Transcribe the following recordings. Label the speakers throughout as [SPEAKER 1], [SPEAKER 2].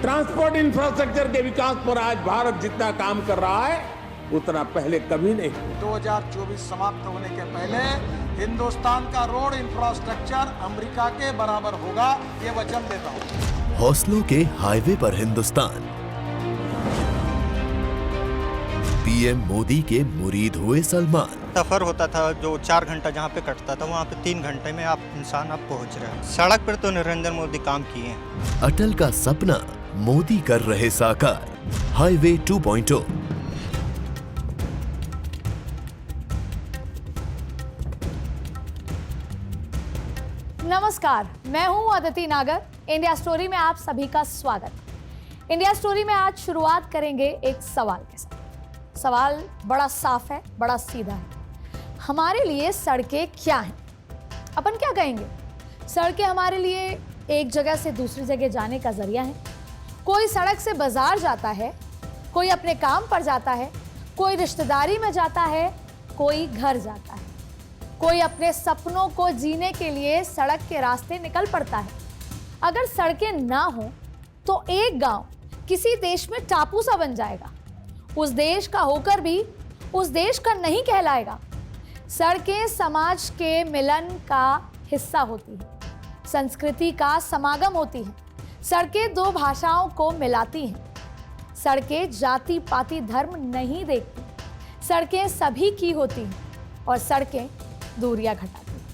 [SPEAKER 1] Transport infrastructure के विकास पर आज भारत जितना काम कर रहा है उतना पहले कभी नहीं।
[SPEAKER 2] 2024 समाप्त होने के पहले हिंदुस्तान का रोड इंफ्रास्ट्रक्चर अमेरिका के बराबर होगा, ये वचन देता हूँ।
[SPEAKER 3] हौसलों के हाईवे पर हिंदुस्तान। पीएम मोदी के मुरीद हुए सलमान।
[SPEAKER 4] सफर होता था जो 4 घंटा जहाँ पे कटता था वहाँ पे 3 घंटे में आप पहुँच रहे हैं। सड़क पर तो नरेंद्र मोदी काम किए हैं।
[SPEAKER 3] अटल का सपना मोदी कर रहे साकार। हाईवे 2.0।
[SPEAKER 5] नमस्कार, मैं हूं अदिति नागर। इंडिया स्टोरी में आप सभी का स्वागत। इंडिया स्टोरी में आज शुरुआत करेंगे एक सवाल के साथ। सवाल बड़ा साफ है, बड़ा सीधा है। हमारे लिए सड़कें क्या हैं? अपन क्या कहेंगे? सड़कें हमारे लिए एक जगह से दूसरी जगह जाने का जरिया है। कोई सड़क से बाजार जाता है, कोई अपने काम पर जाता है, कोई रिश्तेदारी में जाता है, कोई घर जाता है, कोई अपने सपनों को जीने के लिए सड़क के रास्ते निकल पड़ता है। अगर सड़कें ना हो तो एक गांव किसी देश में टापू सा बन जाएगा। उस देश का होकर भी उस देश का नहीं कहलाएगा। सड़कें समाज के मिलन का हिस्सा होती हैं, संस्कृति का समागम होती हैं। सड़कें दो भाषाओं को मिलाती हैं। सड़कें जाति पाति धर्म नहीं देखती। सड़कें सभी की होती हैं और सड़कें दूरियां घटाती हैं,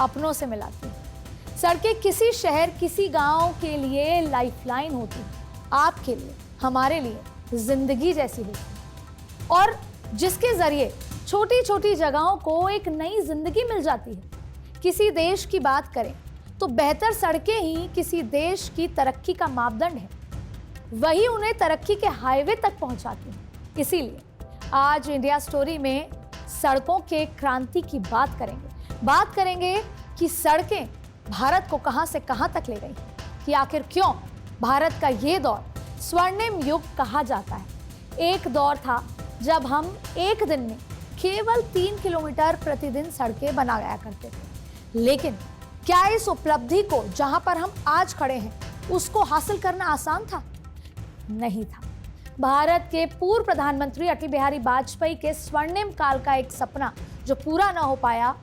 [SPEAKER 5] अपनों से मिलाती हैं। सड़कें किसी शहर, किसी गांव के लिए लाइफलाइन होती हैं। आपके लिए, हमारे लिए जिंदगी जैसी होती है और जिसके जरिए छोटी छोटी जगहों को एक नई जिंदगी मिल जाती है। किसी देश की बात करें तो बेहतर सड़कें ही किसी देश की तरक्की का मापदंड है। वही उन्हें तरक्की के हाईवे तक पहुंचाती हैं। इसीलिए आज इंडिया स्टोरी में सड़कों के क्रांति की बात करेंगे कि सड़कें भारत को कहां से कहां तक ले गई, कि आखिर क्यों भारत का ये दौर स्वर्णिम युग कहा जाता है। एक दौर था जब हम एक दिन में केवल 3 किलोमीटर प्रतिदिन सड़कें बनाया करते थे। लेकिन क्या इस उपलब्धि को, जहां पर हम आज खड़े हैं, उसको हासिल करना आसान था? नहीं था। भारत के पूर्व प्रधानमंत्री अटल बिहारी वाजपेयी के स्वर्णिम काल का एक सपना जो पूरा ना हो पाया,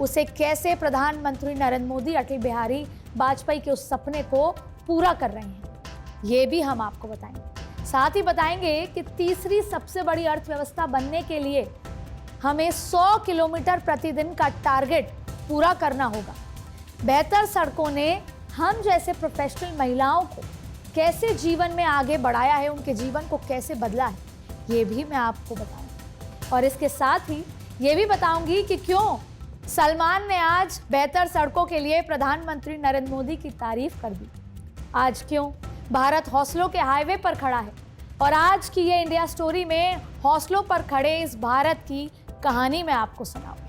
[SPEAKER 5] उसे कैसे प्रधानमंत्री नरेंद्र मोदी अटल बिहारी वाजपेयी के उस सपने को पूरा कर रहे हैं, ये भी हम आपको बताएंगे। साथ ही बताएंगे कि तीसरी सबसे बड़ी अर्थव्यवस्था बनने के लिए हमें 100 किलोमीटर प्रतिदिन का टारगेट पूरा करना होगा। बेहतर सड़कों ने हम जैसे प्रोफेशनल महिलाओं को कैसे जीवन में आगे बढ़ाया है, उनके जीवन को कैसे बदला है, ये भी मैं आपको बताऊंगी। और इसके साथ ही ये भी बताऊंगी कि क्यों सलमान ने आज बेहतर सड़कों के लिए प्रधानमंत्री नरेंद्र मोदी की तारीफ कर दी। आज क्यों भारत हौसलों के हाईवे पर खड़ा है। और आज की ये इंडिया स्टोरी में हौसलों पर खड़े इस भारत की कहानी मैं आपको सुनाऊं।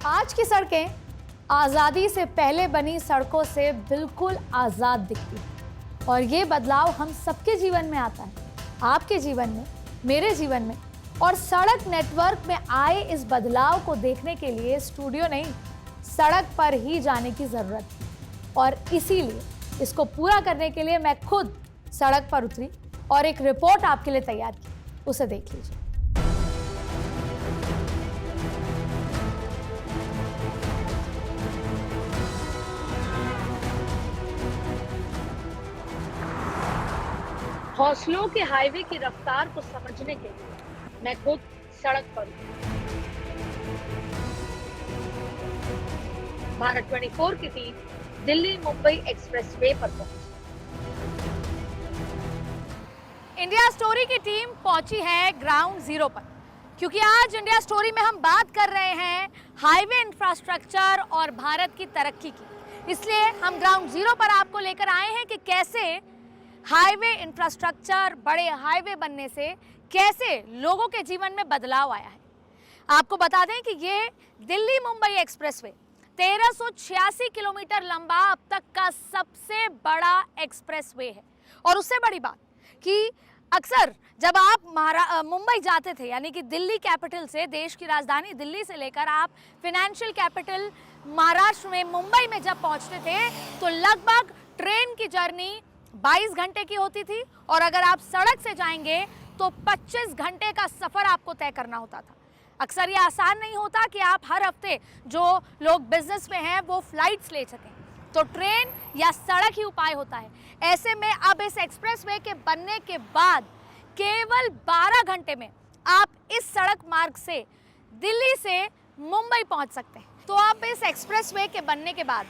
[SPEAKER 5] आज की सड़कें आज़ादी से पहले बनी सड़कों से बिल्कुल आज़ाद दिखती हैं और ये बदलाव हम सबके जीवन में आता है, आपके जीवन में, मेरे जीवन में। और सड़क नेटवर्क में आए इस बदलाव को देखने के लिए स्टूडियो नहीं, सड़क पर ही जाने की ज़रूरत थी। और इसीलिए इसको पूरा करने के लिए मैं खुद सड़क पर उतरी और एक रिपोर्ट आपके लिए तैयार की, उसे देख लीजिए। हौसलों के हाईवे की रफ्तार को समझने के लिए मैं खुद सड़क पर हूं। भारत 24 की टीम दिल्ली मुंबई एक्सप्रेसवे पर पहुंची। इंडिया स्टोरी की टीम पहुंची है ग्राउंड जीरो पर, क्योंकि आज इंडिया स्टोरी में हम बात कर रहे हैं हाईवे इंफ्रास्ट्रक्चर और भारत की तरक्की की। इसलिए हम ग्राउंड जीरो पर आपको लेकर आए हैं कि कैसे हाईवे इंफ्रास्ट्रक्चर, बड़े हाईवे बनने से कैसे लोगों के जीवन में बदलाव आया है। आपको बता दें कि ये दिल्ली मुंबई एक्सप्रेसवे 1386 किलोमीटर लंबा अब तक का सबसे बड़ा एक्सप्रेसवे है। और उससे बड़ी बात कि अक्सर जब आप मुंबई जाते थे, यानी कि दिल्ली कैपिटल से, देश की राजधानी दिल्ली से लेकर आप फाइनेंशियल कैपिटल महाराष्ट्र में मुंबई में जब पहुंचते थे तो लगभग ट्रेन की जर्नी 22 घंटे की होती थी, और अगर आप सड़क से जाएंगे तो 25 घंटे का सफ़र आपको तय करना होता था। अक्सर ये आसान नहीं होता कि आप हर हफ्ते, जो लोग बिजनेस में हैं वो फ्लाइट्स ले सकें, तो ट्रेन या सड़क ही उपाय होता है। ऐसे में अब इस एक्सप्रेसवे के बनने के बाद केवल 12 घंटे में आप इस सड़क मार्ग से दिल्ली से मुंबई पहुंच सकते हैं। तो अब इस एक्सप्रेसवे के बनने के बाद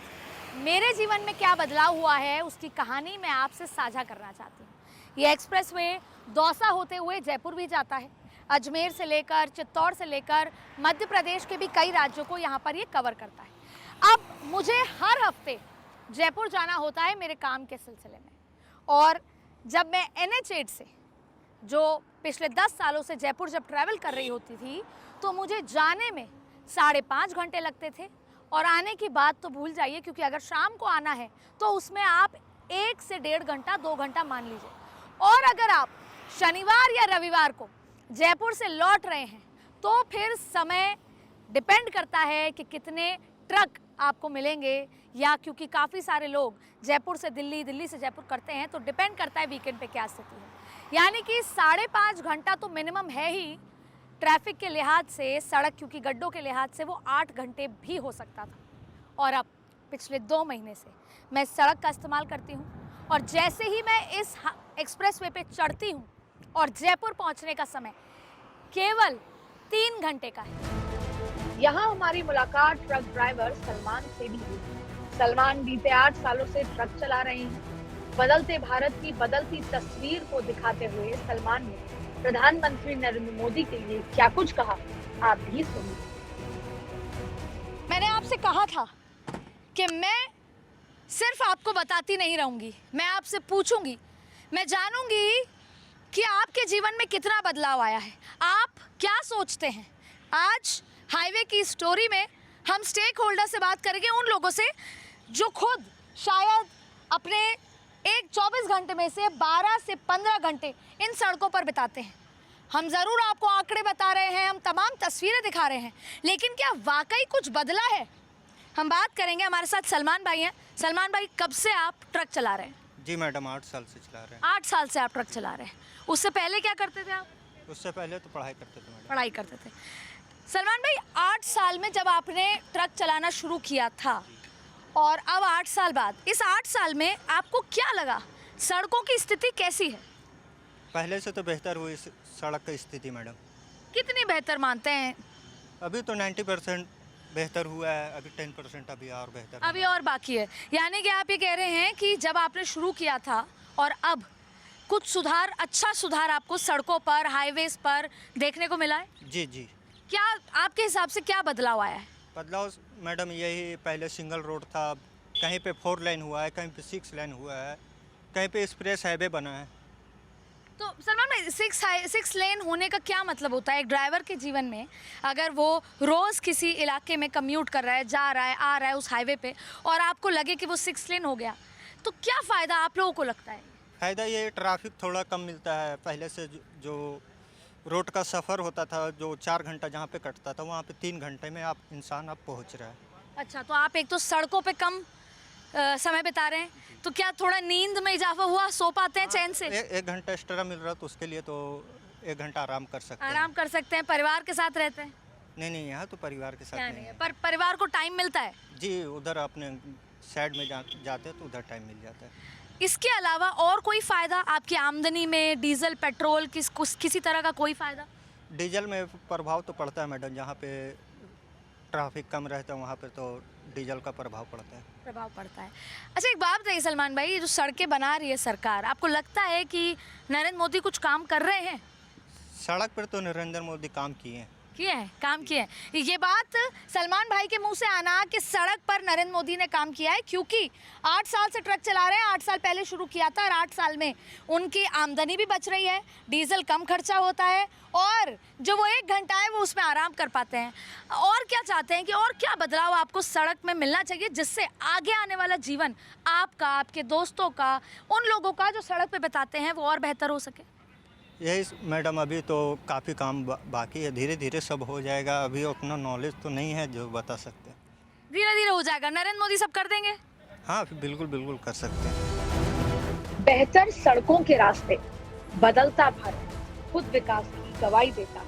[SPEAKER 5] मेरे जीवन में क्या बदलाव हुआ है उसकी कहानी मैं आपसे साझा करना चाहती हूँ। ये एक्सप्रेसवे दौसा होते हुए जयपुर भी जाता है। अजमेर से लेकर, चित्तौड़ से लेकर मध्य प्रदेश के भी कई राज्यों को यहाँ पर ये कवर करता है। अब मुझे हर हफ्ते जयपुर जाना होता है मेरे काम के सिलसिले में, और जब मैं NH8 से, जो पिछले 10 सालों से जयपुर जब ट्रैवल कर रही होती थी, तो मुझे जाने में 5.5 घंटे लगते थे, और आने की बात तो भूल जाइए, क्योंकि अगर शाम को आना है तो उसमें आप 1 से 1.5 घंटा, 2 घंटा मान लीजिए। और अगर आप शनिवार या रविवार को जयपुर से लौट रहे हैं तो फिर समय डिपेंड करता है कि कितने ट्रक आपको मिलेंगे, या क्योंकि काफ़ी सारे लोग जयपुर से दिल्ली, दिल्ली से जयपुर करते हैं, तो डिपेंड करता है वीकेंड पे क्या स्थिति है। यानी कि 5.5 घंटा तो मिनिमम है ही। ट्रैफिक के लिहाज से, सड़क क्योंकि गड्ढों के लिहाज से वो 8 घंटे भी हो सकता था। और अब पिछले 2 महीने से मैं सड़क का इस्तेमाल करती हूँ, और जैसे ही मैं इस एक्सप्रेसवे पे चढ़ती हूँ और जयपुर पहुँचने का समय केवल 3 घंटे का है।
[SPEAKER 6] यहाँ हमारी मुलाकात ट्रक ड्राइवर सलमान से भी हुई। सलमान बीते 8 सालों से ट्रक चला रहे हैं। बदलते भारत की बदलती तस्वीर को दिखाते हुए सलमान ने प्रधानमंत्री नरेंद्र मोदी के लिए क्या कुछ कहा, आप भी सुनिए।
[SPEAKER 5] मैंने आपसे कहा था कि मैं सिर्फ आपको बताती नहीं रहूंगी, मैं आपसे पूछूंगी, मैं जानूंगी कि आपके जीवन में कितना बदलाव आया है, आप क्या सोचते हैं। आज हाईवे की स्टोरी में हम स्टेक होल्डर से बात करेंगे, उन लोगों से जो खुद शायद अपने 24 घंटे में से 12 से 15 घंटे इन सड़कों पर बिताते हैं। हम ज़रूर आपको आंकड़े बता रहे हैं, हम तमाम तस्वीरें दिखा रहे हैं, लेकिन क्या वाकई कुछ बदला है, हम बात करेंगे। हमारे साथ सलमान भाई हैं। सलमान भाई, कब से आप ट्रक चला रहे हैं?
[SPEAKER 4] जी मैडम, 8 साल से चला रहे हैं।
[SPEAKER 5] 8 साल से आप ट्रक चला रहे हैं। उससे पहले क्या करते थे आप?
[SPEAKER 4] उससे पहले तो पढ़ाई करते थे मैडम।
[SPEAKER 5] पढ़ाई करते थे। सलमान भाई, 8 साल में जब आपने ट्रक चलाना शुरू किया था और अब 8 साल बाद, इस 8 साल में आपको क्या लगा, सड़कों की स्थिति कैसी है?
[SPEAKER 4] पहले से तो बेहतर हुई सड़क की स्थिति मैडम।
[SPEAKER 5] कितनी बेहतर मानते हैं?
[SPEAKER 4] अभी तो 90% बेहतर हुआ है, अभी 10% अभी और बेहतर,
[SPEAKER 5] अभी और बाकी है। यानी कि आप ये कह रहे हैं कि जब आपने शुरू किया था और अब कुछ सुधार, अच्छा सुधार आपको सड़कों पर, हाईवेज पर देखने को मिला है?
[SPEAKER 4] जी जी।
[SPEAKER 5] क्या आपके हिसाब से क्या बदलाव आया है?
[SPEAKER 4] बदलाव मैडम यही, पहले सिंगल रोड था, कहीं पे 4 लेन हुआ है, कहीं पे 6 लेन हुआ है, कहीं पे एक्सप्रेस हाईवे बना है।
[SPEAKER 5] तो सलमान भाई, 6 लेन होने का क्या मतलब होता है एक ड्राइवर के जीवन में? अगर वो रोज़ किसी इलाके में कम्यूट कर रहा है, जा रहा है, आ रहा है उस हाईवे पे, और आपको लगे कि वो 6 लेन हो गया, तो क्या फ़ायदा आप लोगों को लगता है?
[SPEAKER 4] फ़ायदा ये, ट्रैफिक थोड़ा कम मिलता है। पहले से जो रोड का सफ़र होता था, जो 4 घंटा जहाँ पे कटता था, वहाँ पे 3 घंटे में इंसान पहुँच रहा है।
[SPEAKER 5] अच्छा, तो आप एक तो सड़कों पे कम समय बिता रहे हैं, तो क्या थोड़ा नींद में इजाफा हुआ, सो पाते हैं चैन से?
[SPEAKER 4] 1 घंटा एक्स्ट्रा मिल रहा, तो उसके लिए तो 1 घंटा आराम कर सकते हैं।
[SPEAKER 5] आराम कर सकते हैं। परिवार के साथ रहते हैं?
[SPEAKER 4] नहीं, यहाँ तो परिवार के साथ नहीं है।
[SPEAKER 5] पर परिवार को टाइम मिलता है?
[SPEAKER 4] जी, उधर अपने साइड में जाते हैं तो उधर टाइम मिल जाता है।
[SPEAKER 5] इसके अलावा और कोई फ़ायदा आपकी आमदनी में, डीजल पेट्रोल किसी तरह का कोई फ़ायदा?
[SPEAKER 4] डीजल में प्रभाव तो पड़ता है मैडम, जहाँ पे ट्रैफिक कम रहता है वहाँ पे तो डीजल का प्रभाव पड़ता है।
[SPEAKER 5] प्रभाव पड़ता है। अच्छा, एक बात बताइए सलमान भाई, ये जो सड़कें बना रही है सरकार, आपको लगता है कि नरेंद्र मोदी कुछ काम कर रहे हैं?
[SPEAKER 4] सड़क पर तो नरेंद्र मोदी काम किए हैं,
[SPEAKER 5] किए हैं, काम किए हैं। ये बात सलमान भाई के मुंह से आना कि सड़क पर नरेंद्र मोदी ने काम किया है, क्योंकि 8 साल से ट्रक चला रहे हैं। 8 साल पहले शुरू किया था और 8 साल में उनकी आमदनी भी बच रही है, डीजल कम खर्चा होता है और जो वो 1 घंटा है वो उसमें आराम कर पाते हैं। और क्या चाहते हैं कि और क्या बदलाव आपको सड़क में मिलना चाहिए जिससे आगे आने वाला जीवन आपका, आपके दोस्तों का, उन लोगों का जो सड़क पे बिताते हैं वो और बेहतर हो सके?
[SPEAKER 4] यही मैडम, अभी तो काफ़ी काम बाकी है, धीरे धीरे सब हो जाएगा। अभी उतना नॉलेज तो नहीं है जो बता सकते हैं।
[SPEAKER 5] धीरे धीरे हो जाएगा, नरेंद्र मोदी सब कर देंगे।
[SPEAKER 4] हाँ, बिल्कुल बिल्कुल कर सकते हैं।
[SPEAKER 6] बेहतर सड़कों के रास्ते, बदलता भारत खुद विकास की गवाही देता है।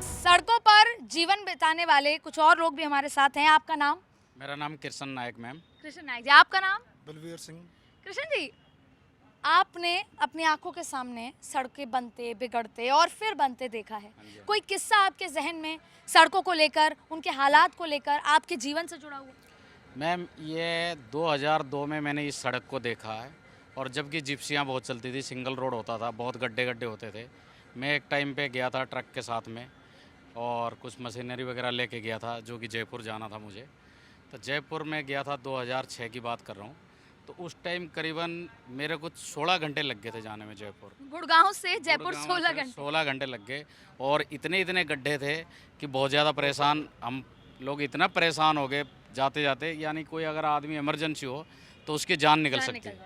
[SPEAKER 5] सड़कों पर जीवन बिताने वाले कुछ और लोग भी हमारे साथ हैं। आपका नाम?
[SPEAKER 7] मेरा नाम कृष्ण नायक मैम।
[SPEAKER 5] कृष्ण नायक जी, आपका नाम?
[SPEAKER 2] बलवीर सिंह।
[SPEAKER 5] कृष्ण जी, आपने अपनी आंखों के सामने सड़कें बनते, बिगड़ते और फिर बनते देखा है। कोई किस्सा आपके जहन में सड़कों को लेकर, उनके हालात को लेकर, आपके जीवन से जुड़ा हुआ?
[SPEAKER 7] मैम, ये 2002 में मैंने इस सड़क को देखा है, और जबकि जिप्सियाँ बहुत चलती थी, सिंगल रोड होता था, बहुत गड्ढे गड्ढे होते थे। मैं एक टाइम पे गया था ट्रक के साथ में और कुछ मशीनरी वगैरह लेके गया था, जो कि जयपुर जाना था मुझे। तो जयपुर में गया था, 2006 की बात कर रहा हूँ। तो उस टाइम करीबन मेरे कुछ 16 घंटे लग गए थे जाने में जयपुर।
[SPEAKER 5] गुड़गांव से जयपुर
[SPEAKER 7] 16 घंटे लग गए, और इतने गड्ढे थे कि बहुत ज़्यादा परेशान, हम लोग इतना परेशान हो गए जाते जाते, यानी कोई अगर आदमी इमरजेंसी हो तो उसकी जान निकल सकती है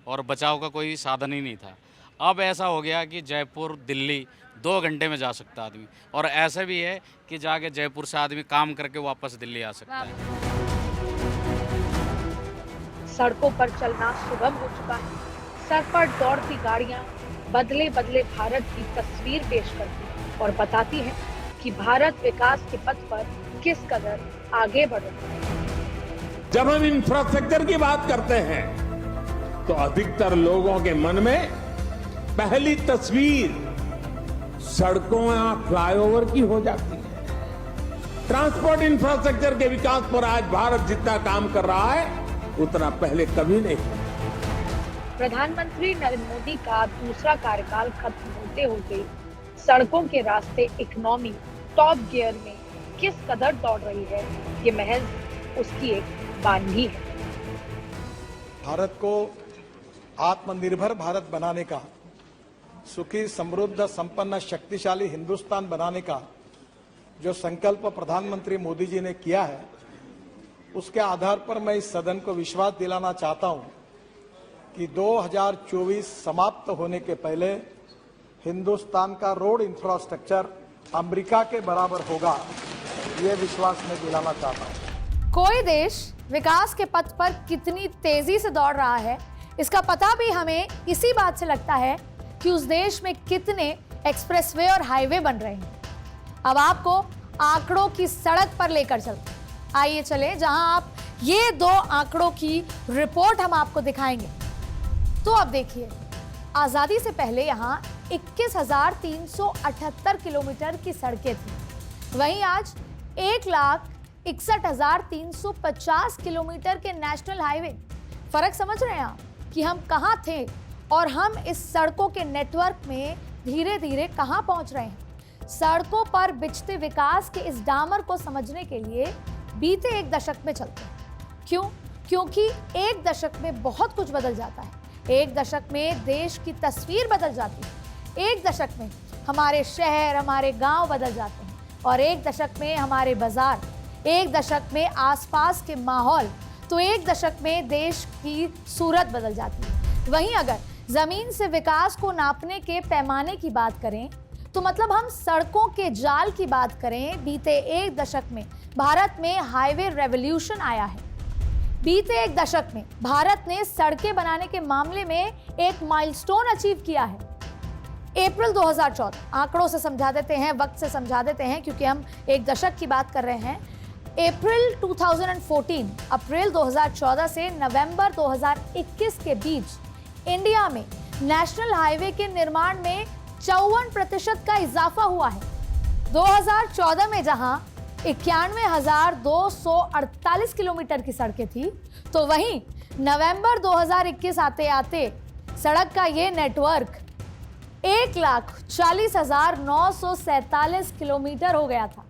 [SPEAKER 7] और बचाव का कोई साधन ही नहीं था। अब ऐसा हो गया कि जयपुर दिल्ली 2 घंटे में जा सकता आदमी, और ऐसा भी है कि जाके जयपुर से आदमी काम करके वापस दिल्ली आ सकता है।
[SPEAKER 6] सड़कों पर चलना सुगम हो चुका है। सर पर दौड़ती गाड़ियां बदले बदले भारत की तस्वीर पेश करती हैं और बताती हैं कि भारत विकास के पथ पर किस कदर आगे बढ़ रहा है।
[SPEAKER 1] जब हम इंफ्रास्ट्रक्चर की बात करते हैं तो अधिकतर लोगों के मन में पहली तस्वीर सड़कों या फ्लाईओवर की हो जाती है। ट्रांसपोर्ट इंफ्रास्ट्रक्चर के विकास पर आज भारत जितना काम कर रहा है उतना पहले कभी नहीं।
[SPEAKER 6] प्रधानमंत्री नरेंद्र मोदी का दूसरा कार्यकाल खत्म होते होते सड़कों के रास्ते इकोनॉमी टॉप गियर में किस कदर दौड़ रही है, ये महज उसकी एक बानगी है।
[SPEAKER 2] भारत को आत्मनिर्भर भारत बनाने का, सुखी समृद्ध संपन्न शक्तिशाली हिंदुस्तान बनाने का जो संकल्प प्रधानमंत्री मोदी जी ने किया है, उसके आधार पर मैं इस सदन को विश्वास दिलाना चाहता हूं कि 2024 समाप्त होने के पहले हिंदुस्तान का रोड इंफ्रास्ट्रक्चर अमेरिका के बराबर होगा, ये विश्वास मैं दिलाना चाहता हूं।
[SPEAKER 5] कोई देश विकास के पथ पर कितनी तेजी से दौड़ रहा है, इसका पता भी हमें इसी बात से लगता है कि उस देश में कितने एक्सप्रेसवे और हाईवे बन रहे हैं। अब आपको आंकड़ों की सड़क पर लेकर चलते हैं। आइए चले जहां आप ये 2 आंकड़ों की रिपोर्ट हम आपको दिखाएंगे। तो अब देखिए, आजादी से पहले यहां 21,378 किलोमीटर की सड़कें थी, वहीं आज 1,61,350 किलोमीटर के नेशनल हाईवे। फर्क समझ रहे हैं आप कि हम कहां थे और हम इस सड़कों के नेटवर्क में धीरे धीरे कहां पहुंच रहे हैं। सड़कों पर बिछते विकास के इस डामर को समझने के लिए बीते 1 दशक में चलते हैं। क्यों? क्योंकि 1 दशक में बहुत कुछ बदल जाता है। 1 दशक में देश की तस्वीर बदल जाती है। 1 दशक में हमारे शहर, हमारे गांव बदल जाते हैं, और 1 दशक में हमारे बाजार, 1 दशक में आसपास के माहौल, तो 1 दशक में देश की सूरत बदल जाती है। वहीं अगर जमीन से विकास को नापने के पैमाने की बात करें तो मतलब हम सड़कों के जाल की बात करें, बीते 1 दशक में भारत में हाईवे रेवोल्यूशन आया है। बीते 1 दशक में भारत ने सड़कें बनाने के मामले में एक माइलस्टोन अचीव किया है। अप्रैल 2014, आंकड़ों से समझा देते हैं, वक्त से समझा देते हैं क्योंकि हम 1 दशक की बात कर रहे हैं। अप्रैल 2014, अप्रैल 2014 से नवंबर 2021 के बीच इंडिया में नेशनल हाईवे के निर्माण में 54% का इजाफा हुआ है। 2014 में जहां 91,248 किलोमीटर की सड़कें थी, तो वहीं नवंबर 2021 आते आते सड़क का ये नेटवर्क 1,40,947 किलोमीटर हो गया था।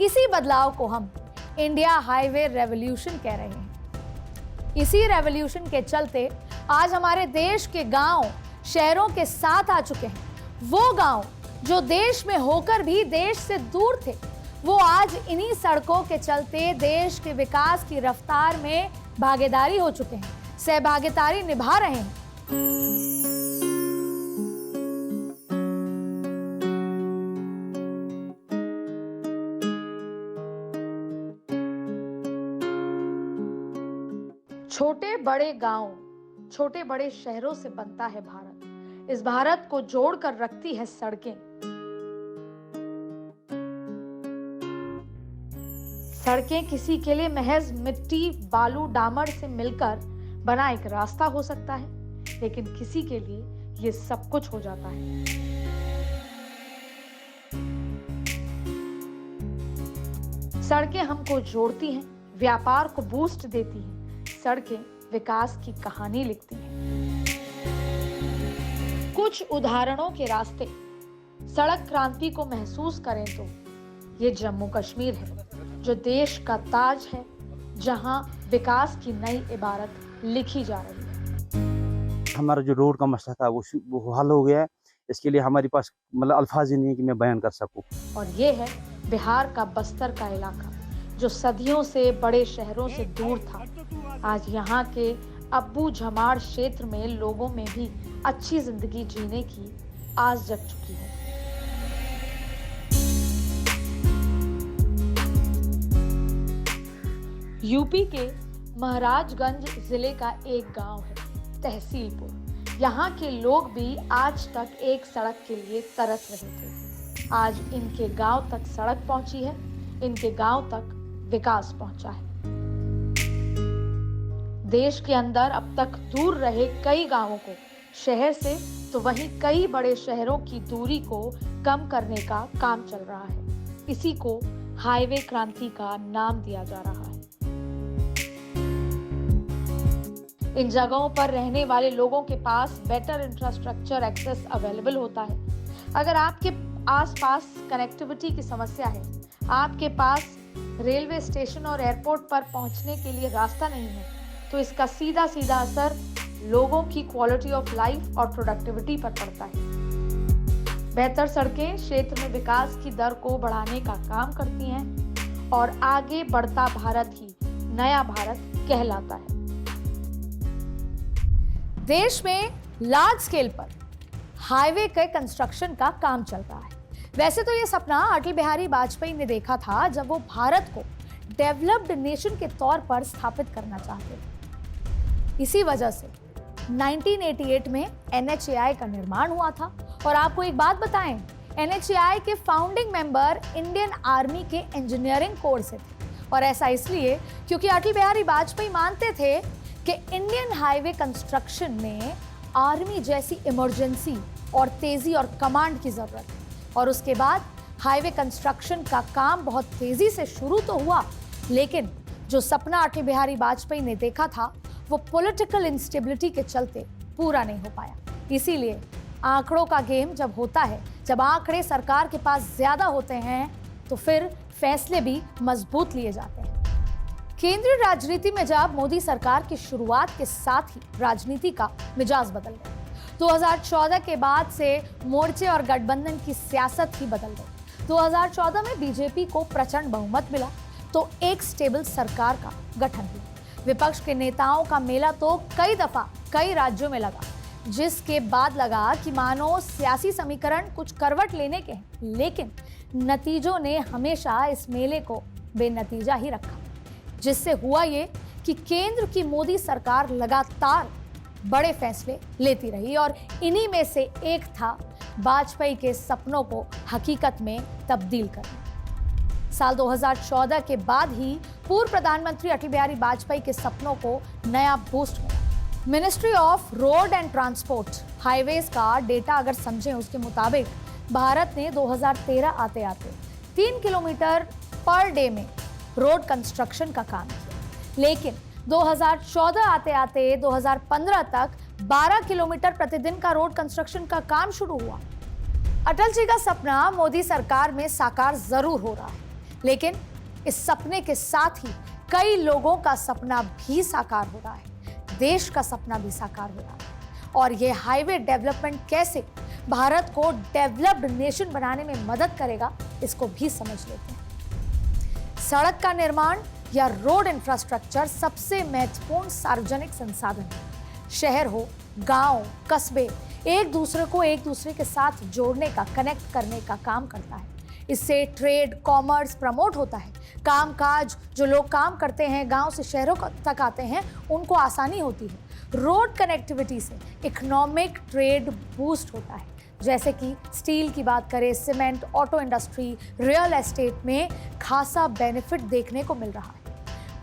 [SPEAKER 5] इसी बदलाव को हम इंडिया हाईवे रेवोल्यूशन कह रहे हैं। इसी रेवोल्यूशन के चलते आज हमारे देश के गांव शहरों के साथ आ चुके हैं। वो गांव जो देश में होकर भी देश से दूर थे, वो आज इन्हीं सड़कों के चलते देश के विकास की रफ्तार में भागीदारी हो चुके हैं, सहभागितारी निभा रहे हैं। छोटे बड़े गांव, छोटे बड़े शहरों से बनता है भारत। इस भारत को जोड़कर रखती है सड़कें। सड़कें किसी के लिए महज मिट्टी, बालू, डामर से मिलकर बना एक रास्ता हो सकता है, लेकिन किसी के लिए ये सब कुछ हो जाता है। सड़कें हमको जोड़ती हैं, व्यापार को बूस्ट देती हैं। सड़कें विकास की कहानी लिखती हैं। कुछ उदाहरणों के रास्ते सड़क क्रांति को महसूस करें तो ये जम्मू कश्मीर है, जो देश का ताज है, जहां विकास की नई इबारत लिखी जा रही है।
[SPEAKER 8] हमारा जो रोड का मसला था वो हल हो गया है। इसके लिए हमारे पास मतलब अल्फाज ही नहीं है कि मैं बयान कर सकूं।
[SPEAKER 5] और ये है बिहार का बस्तर का इलाका, जो सदियों से बड़े शहरों से दूर था। आज यहाँ के अब्बू झमाड़ क्षेत्र में लोगों में भी अच्छी जिंदगी जीने की आस जग चुकी है। यूपी के महाराजगंज जिले का एक गांव है तहसीलपुर। यहाँ के लोग भी आज तक एक सड़क के लिए तरस रहे थे। आज इनके गांव तक सड़क पहुंची है, इनके गांव तक विकास पहुंचा है। देश के अंदर अब तक दूर रहे कई गांवों को शहर से, तो वहीं कई बड़े शहरों की दूरी को कम करने का काम चल रहा है। इसी को हाईवे क्रांति का नाम दिया जा रहा है। इन जगहों पर रहने वाले लोगों के पास बेटर इंफ्रास्ट्रक्चर एक्सेस अवेलेबल होता है। अगर आपके आसपास कनेक्टिविटी की समस्या है, आपके पास रेलवे स्टेशन और एयरपोर्ट पर पहुंचने के लिए रास्ता नहीं है, तो इसका सीधा सीधा असर लोगों की क्वालिटी ऑफ लाइफ और प्रोडक्टिविटी पर पड़ता है। बेहतर सड़कें क्षेत्र में विकास की दर को बढ़ाने का काम करती हैं और आगे बढ़ता भारत ही नया भारत कहलाता है। देश में लार्ज स्केल पर हाईवे के कंस्ट्रक्शन का काम चल रहा है। वैसे तो ये सपना अटल बिहारी वाजपेयी ने देखा था जब वो भारत को डेवलप्ड नेशन के तौर पर स्थापित करना चाहते थे। इसी वजह से 1988 में NHAI का निर्माण हुआ था। और आपको एक बात बताएं, NHAI के फाउंडिंग मेंबर इंडियन आर्मी के इंजीनियरिंग कोर से थे। और ऐसा इसलिए क्योंकि अटल बिहारी वाजपेयी मानते थे कि इंडियन हाईवे कंस्ट्रक्शन में आर्मी जैसी इमरजेंसी और तेजी और कमांड की जरूरत है। और उसके बाद हाईवे कंस्ट्रक्शन का काम बहुत तेजी से शुरू तो हुआ, लेकिन जो सपना अटल बिहारी वाजपेयी ने देखा था वो पॉलिटिकल इंस्टेबिलिटी के चलते पूरा नहीं हो पाया। इसीलिए आंकड़ों का गेम जब होता है, जब आंकड़े सरकार के पास ज्यादा होते हैं, तो फिर फैसले भी मजबूत लिए जाते हैं। केंद्रीय राजनीति में जब मोदी सरकार की शुरुआत के साथ ही राजनीति का मिजाज बदल गया। 2014 के बाद से मोर्चे और गठबंधन की सियासत ही बदल गई। 2014 में बीजेपी को प्रचंड बहुमत मिला तो एक स्टेबल सरकार का गठन हुआ। विपक्ष के नेताओं का मेला तो कई दफा कई राज्यों में लगा, जिसके बाद लगा कि मानो सियासी समीकरण कुछ करवट लेने के हैं, लेकिन नतीजों ने हमेशा इस मेले को बेनतीजा ही रखा। जिससे हुआ ये कि केंद्र की मोदी सरकार लगातार बड़े फैसले लेती रही और इन्हीं में से एक था वाजपेयी के सपनों को हकीकत में तब्दील करना। साल 2014 के बाद ही पूर्व प्रधानमंत्री अटल बिहारी वाजपेयी के सपनों को नया बूस्ट मिला। Ministry of road and transport highways का डेटा अगर समझें, उसके मुताबिक भारत ने 2013 आते आते 3 किलोमीटर पर डे में रोड कंस्ट्रक्शन का काम किया, लेकिन 2014 आते आते 2015 तक 12 किलोमीटर प्रतिदिन का रोड कंस्ट्रक्शन का काम शुरू हुआ। अटल जी का सपना मोदी सरकार में साकार जरूर हो रहा है, लेकिन इस सपने के साथ ही कई लोगों का सपना भी साकार हो रहा है, देश का सपना भी साकार हो रहा है। और ये हाईवे डेवलपमेंट कैसे भारत को डेवलप्ड नेशन बनाने में मदद करेगा, इसको भी समझ लेते हैं। सड़क का निर्माण या रोड इंफ्रास्ट्रक्चर सबसे महत्वपूर्ण सार्वजनिक संसाधन है। शहर हो, गांव, कस्बे एक दूसरे के साथ जोड़ने का, कनेक्ट करने का काम करता है। इससे ट्रेड, कॉमर्स प्रमोट होता है। कामकाज, जो लोग काम करते हैं, गांव से शहरों तक आते हैं, उनको आसानी होती है। रोड कनेक्टिविटी से इकोनॉमिक ट्रेड बूस्ट होता है। जैसे कि स्टील की बात करें, cement, auto industry, real estate में खासा बेनिफिट देखने को मिल रहा है।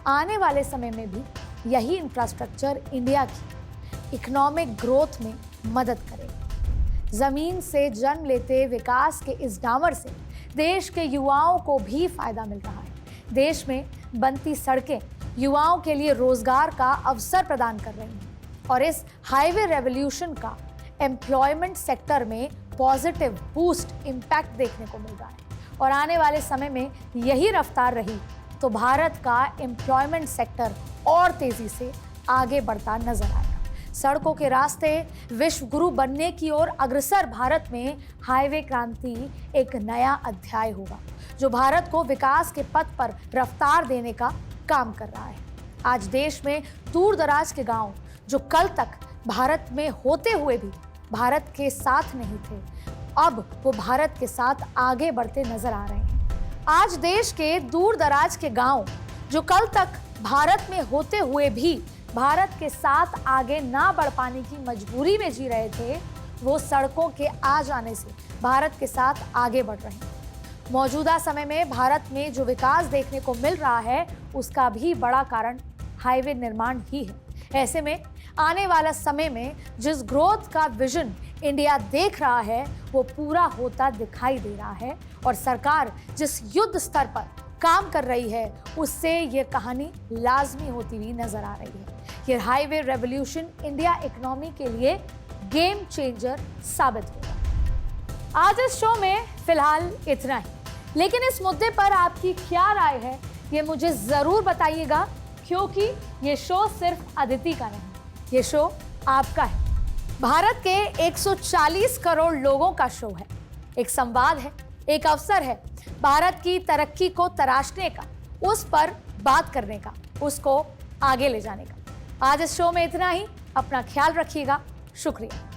[SPEAKER 5] आने वाले समय में भी यही इंफ्रास्ट्रक्चर इंडिया की इकोनॉमिक ग्रोथ में मदद करेगा। जमीन से जन्म लेते विकास के इस डामर से देश के युवाओं को भी फायदा मिल रहा है। देश में बनती सड़कें युवाओं के लिए रोजगार का अवसर प्रदान कर रही हैं और इस हाईवे रेवोल्यूशन का एम्प्लॉयमेंट सेक्टर में पॉजिटिव बूस्ट इम्पैक्ट देखने को मिल रहा है। और आने वाले समय में यही रफ्तार रही तो भारत का एम्प्लॉयमेंट सेक्टर और तेजी से आगे बढ़ता नजर आएगा। सड़कों के रास्ते विश्व गुरु बनने की ओर अग्रसर भारत में हाईवे क्रांति एक नया अध्याय होगा, जो भारत को विकास के पथ पर रफ्तार देने का काम कर रहा है। आज देश में दूर दराज के गांव, जो कल तक भारत में होते हुए भी भारत के साथ नहीं थे, अब वो भारत के साथ आगे बढ़ते नजर आ रहे हैं। आज देश के दूर दराज के गांव, जो कल तक भारत में होते हुए भी भारत के साथ आगे ना बढ़ पाने की मजबूरी में जी रहे थे, वो सड़कों के आ जाने से भारत के साथ आगे बढ़ रहे हैं। मौजूदा समय में भारत में जो विकास देखने को मिल रहा है, उसका भी बड़ा कारण हाईवे निर्माण ही है। ऐसे में आने वाला समय में जिस ग्रोथ का विजन इंडिया देख रहा है, वो पूरा होता दिखाई दे रहा है और सरकार जिस युद्ध स्तर पर काम कर रही है, उससे ये कहानी लाजमी होती हुई नजर आ रही है। ये हाईवे रेवोल्यूशन इंडिया इकोनॉमी के लिए गेम चेंजर साबित होगा। आज इस शो में फिलहाल इतना ही, लेकिन इस मुद्दे पर आपकी क्या राय है, ये मुझे जरूर बताइएगा, क्योंकि ये शो सिर्फ अदिति का नहीं, ये शो आपका है। भारत के 140 करोड़ लोगों का शो है, एक संवाद है, एक अवसर है भारत की तरक्की को तराशने का, उस पर बात करने का, उसको आगे ले जाने का। आज इस शो में इतना ही। अपना ख्याल रखिएगा। शुक्रिया।